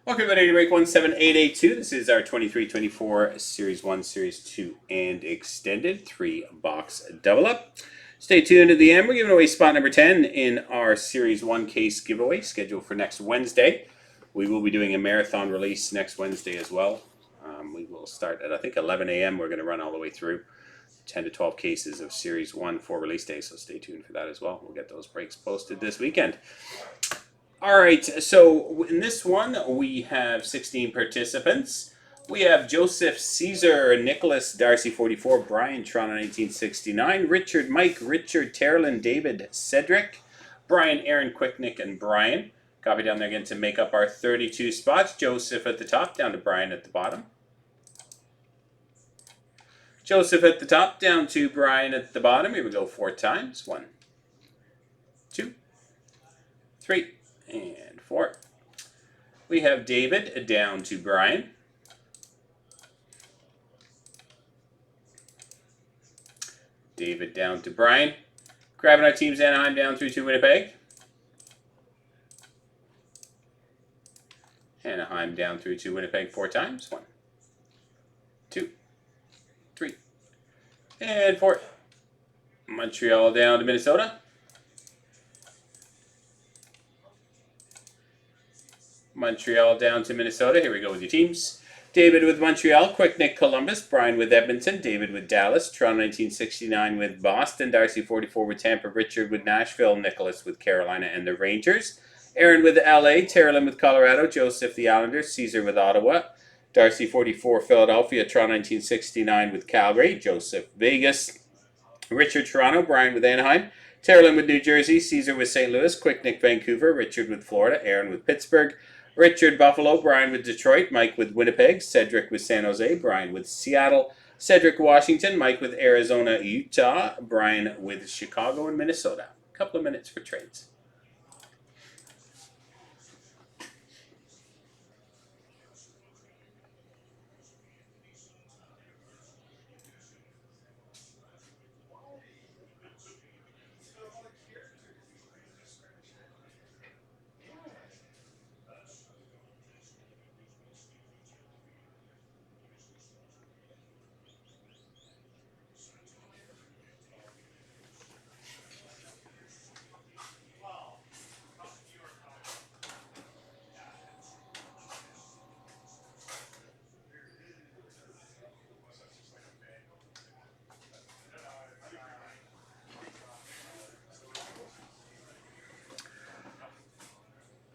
Welcome everybody to break 17882. This is our 23-24 Series 1, Series 2, and Extended 3-box double up. Stay tuned to the end. We're giving away spot number 10 in our Series 1 case giveaway scheduled for next Wednesday. We will be doing a marathon release next Wednesday as well. We will start at, I think, 11 a.m. We're going to run all the way through 10 to 12 cases of Series 1 for release day, so stay tuned for that as well. We'll get those breaks posted this weekend. All right, so in this one, we have 16 participants. We have Joseph, Caesar, Nicholas, Darcy 44, Brian, Toronto 1969, Richard, Mike, Richard, Terlin, David, Cedric, Brian, Aaron, Quicknick, and Brian. Copy down there again to make up our 32 spots. Joseph at the top, down to Brian at the bottom. Joseph at the top, down to Brian at the bottom. Here we go 4 times. 1, 2, 3. And 4. We have David down to Brian. David down to Brian. Grabbing our teams Anaheim down through to Winnipeg. Anaheim down through to Winnipeg 4 times. 1, 2, 3, and 4. Montreal down to Minnesota. Montreal down to Minnesota. Here we go with your teams. David with Montreal, Quicknick Columbus, Brian with Edmonton, David with Dallas, Toronto 1969 with Boston, Darcy 44 with Tampa, Richard with Nashville, Nicholas with Carolina and the Rangers, Aaron with LA, Terlin with Colorado, Joseph the Islanders, Caesar with Ottawa, Darcy 44 Philadelphia, Toronto 1969 with Calgary, Joseph Vegas, Richard Toronto, Brian with Anaheim, Terlin with New Jersey, Caesar with St. Louis, Quicknick Vancouver, Richard with Florida, Aaron with Pittsburgh, Richard Buffalo, Brian with Detroit, Mike with Winnipeg, Cedric with San Jose, Brian with Seattle, Cedric Washington, Mike with Arizona, Utah, Brian with Chicago and Minnesota. A couple of minutes for trades.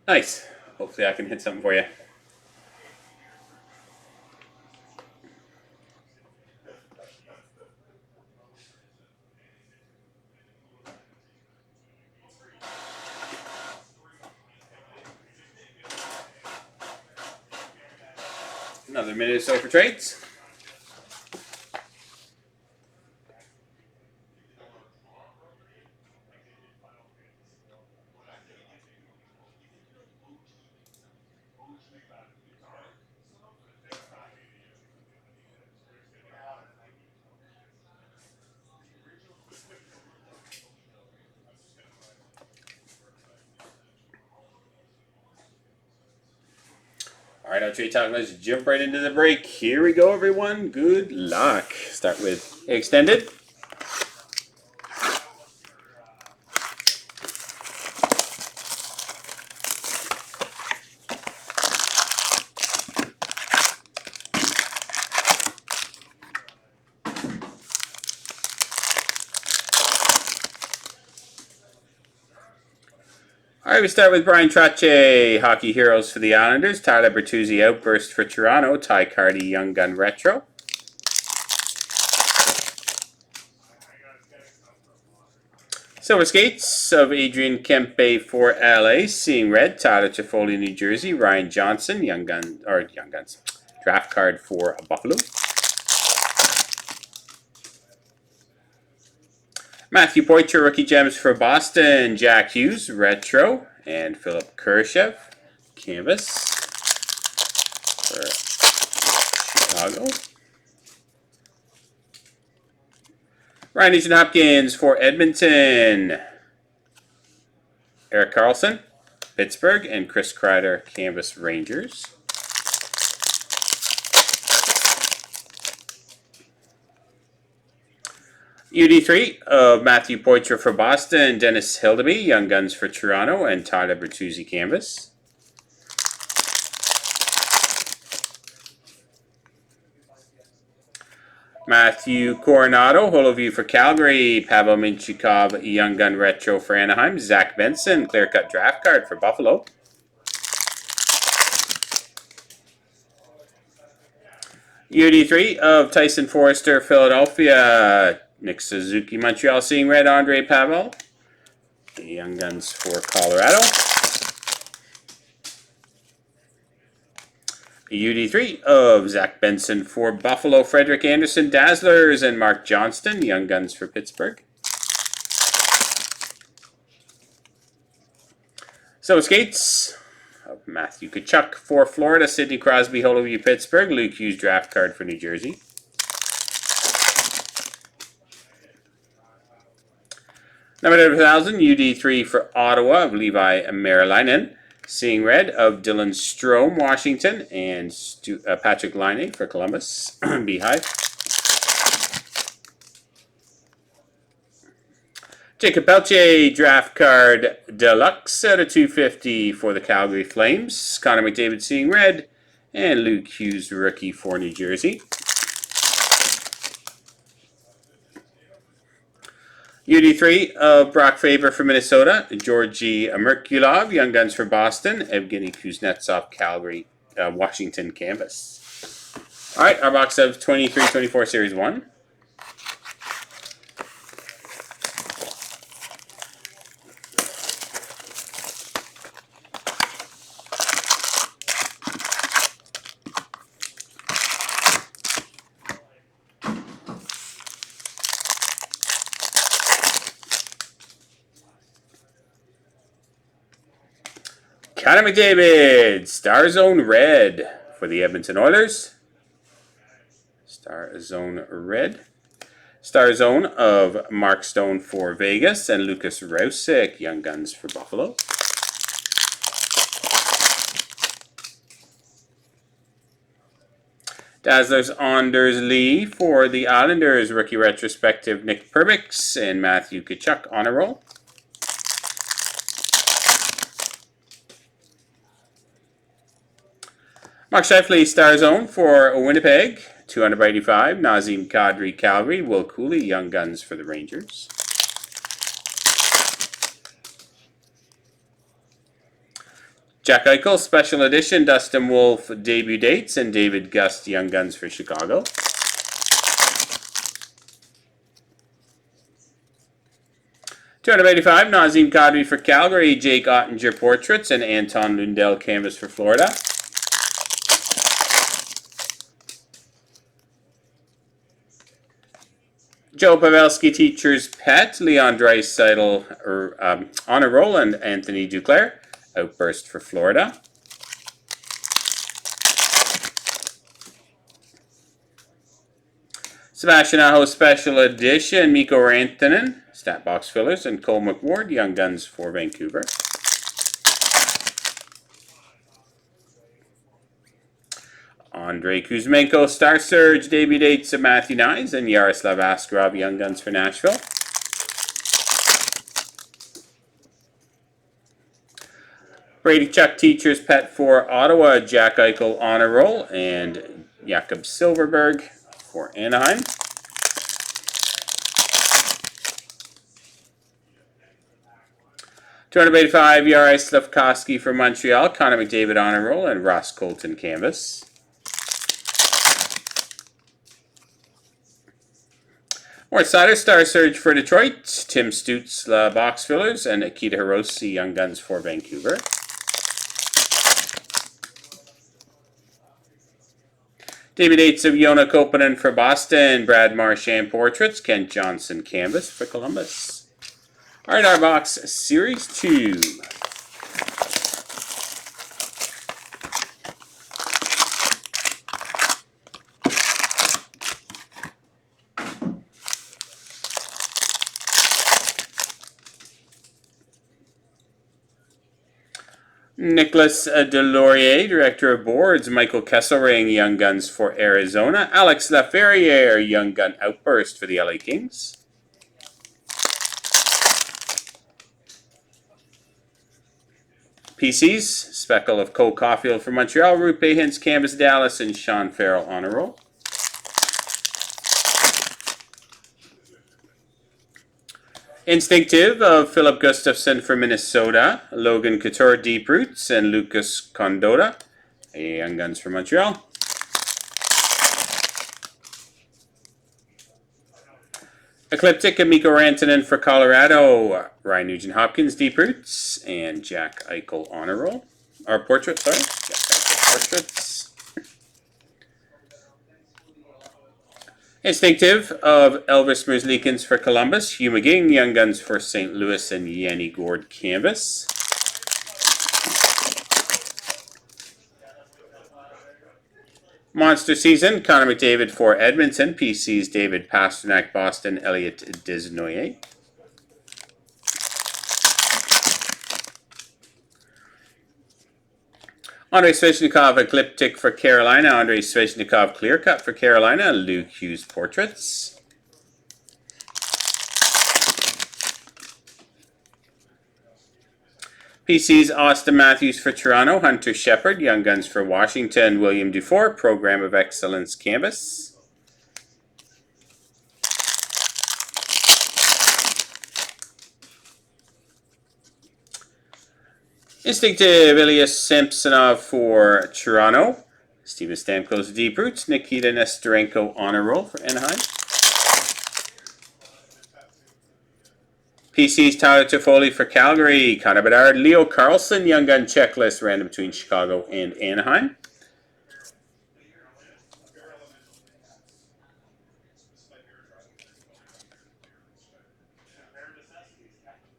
Nice. Hopefully I can hit something for you. Another minute or so for trades. All right, our trade talk. Let's jump right into the break. Here we go, everyone. Good luck. Start with extended. All right, we start with Brian Trottier, Hockey Heroes for the Islanders. Tyler Bertuzzi, Outburst for Toronto. Ty Cardi, Young Gun Retro. Silver Skates of Adrian Kempe for LA. Seeing Red, Tyler Toffoli, New Jersey. Ryan Johnson, Young Guns. Draft card for Buffalo. Matthew Poitras, Rookie Gems for Boston. Jack Hughes, Retro. And Philip Kurashev, Canvas for Chicago. Ryan Nugent-Hopkins for Edmonton. Erik Karlsson, Pittsburgh, and Chris Kreider, Canvas Rangers. UD3 of Matthew Poitras for Boston, Dennis Hildeby, Young Guns for Toronto, and Tyler Bertuzzi canvas. Matthew Coronado, Holoview for Calgary, Pavel Minchikov, Young Gun Retro for Anaheim, Zach Benson, clear cut draft card for Buffalo. UD3 of Tyson Forrester, Philadelphia, Nick Suzuki, Montreal, seeing red, Andre Pavel, Young Guns for Colorado. UD3 of Zach Benson for Buffalo, Frederick Anderson, Dazzlers, and Mark Johnston, Young Guns for Pittsburgh. So skates of Matthew Tkachuk for Florida, Sidney Crosby, Holoview, Pittsburgh, Luke Hughes draft card for New Jersey. Number 1000, UD3 for Ottawa of Levi Merilainen. Seeing red of Dylan Strome, Washington, and Patrick Laine for Columbus, Beehive. Jacob Pelche, draft card deluxe out of 250 for the Calgary Flames. Connor McDavid, seeing red, and Luke Hughes, rookie for New Jersey. UD3 of Brock Faber for Minnesota, Georgi Merkulov, Young Guns for Boston, Evgeny Kuznetsov, Calgary, Washington canvas. All right, our box of 23-24 Series 1. Connor McDavid, Star Zone Red for the Edmonton Oilers. Star Zone Red. Star Zone of Mark Stone for Vegas and Lucas Rousick, Young Guns for Buffalo. Dazzlers Anders Lee for the Islanders, rookie retrospective Nick Perbix and Matthew Tkachuk honor roll. Mark Scheifele, Star Zone for Winnipeg, 200/85. Nazem Kadri, Calgary. Will Cooley, Young Guns for the Rangers. Jack Eichel, Special Edition, Dustin Wolf debut dates, and David Gust, Young Guns for Chicago. $285, Nazem Kadri for Calgary, Jake Ottinger portraits, and Anton Lundell canvas for Florida. Joe Pavelski, Teacher's Pet, Leon Draisaitl, honor roll, and Anthony Duclair, outburst for Florida. Sebastian Aho, Special Edition, Mikko Rantanen, stat box fillers, and Cole McWard, Young Guns for Vancouver. Andrei Kuzmenko, Star Surge, debut dates of Matthew Nyes, and Yaroslav Askarov, Young Guns for Nashville. Brady Chuck, Teacher's Pet for Ottawa, Jack Eichel honor roll, and Jakob Silverberg for Anaheim. $285, Jari Slafkovsky for Montreal, Connor McDavid honor roll, and Ross Colton canvas. More Sider, Star Surge for Detroit, Tim Stutz, box fillers, and Akita Hirose, Young Guns for Vancouver. Debut dates of Yona Koponen for Boston, Brad Marchand portraits, Kent Johnson canvas for Columbus. All right, our box Series 2. Nicholas Delorier, Director of Boards, Michael Kesselring, Young Guns for Arizona, Alex Laferriere, Young Gun Outburst for the LA Kings. PCs, Speckle of Cole Caulfield for Montreal, Rupe Hintz, Canvas Dallas, and Sean Farrell on a roll. Instinctive of Philip Gustafson for Minnesota, Logan Couture, Deep Roots, and Lucas Condotta, Young Guns for Montreal. Ecliptic of Mikko Rantanen for Colorado, Ryan Nugent-Hopkins, Deep Roots, and Jack Eichel on a roll. Or portrait, sorry. Jack Eichel portraits. Instinctive of Elvis Merzlikins for Columbus, Hugh McGing, Young Guns for St. Louis, and Yanni Gourde Canvas. Monster Season, Connor McDavid for Edmonton, PC's David Pastrnak, Boston, Elliot Desnoyers. Andrei Svechnikov, Ecliptic for Carolina, Andrei Svechnikov, Clear Cut for Carolina, Luke Hughes Portraits. PC's Austin Matthews for Toronto, Hunter Shepard, Young Guns for Washington, William Dufour, Program of Excellence Canvas. Instinctive Elias Samsonov for Toronto, Steven Stamkos Deep Roots, Nikita Nesterenko on a roll for Anaheim. PC's Tyler Toffoli for Calgary, Connor Bedard, Leo Carlson, Young Gun Checklist, random between Chicago and Anaheim.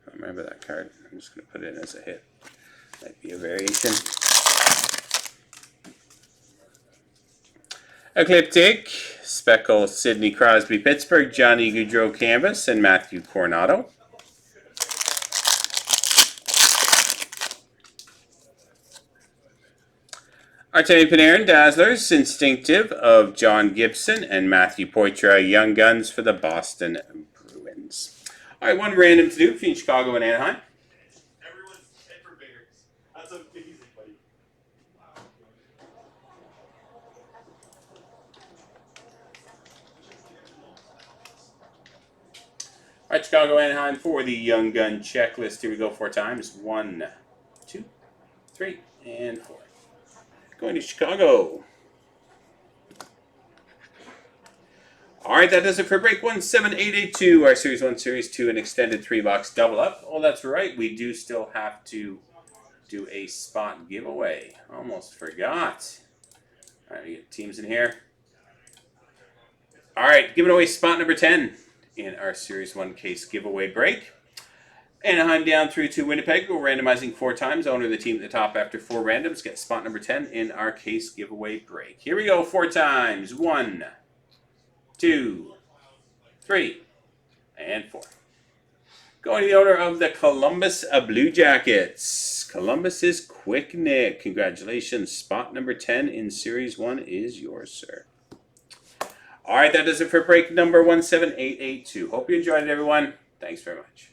I remember that card. I'm just going to put it in as a hit. Might be a variation. Ecliptic, Speckle, Sidney Crosby, Pittsburgh, Johnny Gaudreau Canvas, and Matthew Coronado. Artemi Panarin, Dazzlers, Instinctive of John Gibson and Matthew Poitras, Young Guns for the Boston Bruins. All right, one random to do between Chicago and Anaheim. Everyone's paper bears. That's amazing, buddy. All right, Chicago, Anaheim for the Young Gun Checklist. Here we go 4 times. 1, 2, 3, and 4. Going to Chicago. All right, that does it for break 17882, our Series 1, Series 2, an extended 3-box double up. Oh, that's right. We do still have to do a spot giveaway. Almost forgot. All right, we get teams in here. All right, giving away spot number 10 in our Series 1 case giveaway break. Anaheim down through to Winnipeg. We're randomizing 4 times. Owner of the team at the top after 4 randoms. Get spot number 10 in our case giveaway break. Here we go, 4 times. 1, 2, 3, and 4. Going to the owner of the Columbus Blue Jackets. Columbus is Quick Nick. Congratulations. Spot number 10 in Series 1 is yours, sir. All right, that does it for break number 17882. Hope you enjoyed it, everyone. Thanks very much.